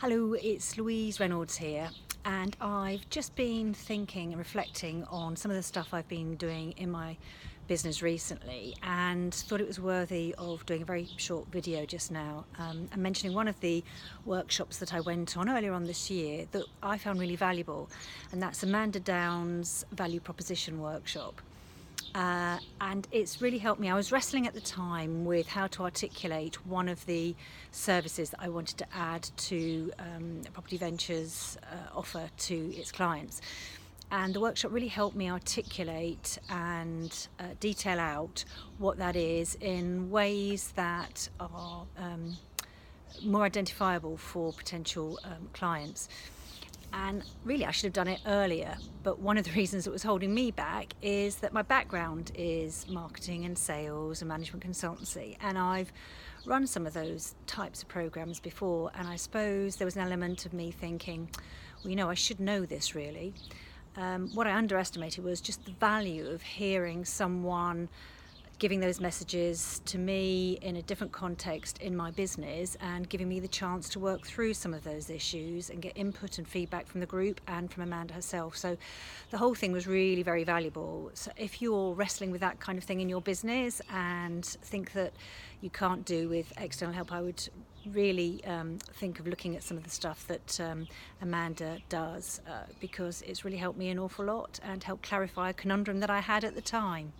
Hello, it's Louise Reynolds here, and I've just been thinking and reflecting on some of the stuff I've been doing in my business recently, and thought it was worthy of doing a very short video just now, and mentioning one of the workshops that I went on earlier on this year that I found really valuable, and that's Amanda Down's Value Proposition Workshop. And it's really helped me. I was wrestling at the time with how to articulate one of the services that I wanted to add to Property Ventures' offer to its clients. And the workshop really helped me articulate and detail out what that is in ways that are more identifiable for potential clients. And really I should have done it earlier, but one of the reasons that was holding me back is that my background is marketing and sales and management consultancy, and I've run some of those types of programs before, and I suppose there was an element of me thinking, well, I should know this really. What I underestimated was just the value of hearing someone giving those messages to me in a different context in my business, and giving me the chance to work through some of those issues and get input and feedback from the group and from Amanda herself. So the whole thing was really very valuable. So if you're wrestling with that kind of thing in your business and think that you can't do with external help, I would really think of looking at some of the stuff that Amanda does, because it's really helped me an awful lot and helped clarify a conundrum that I had at the time.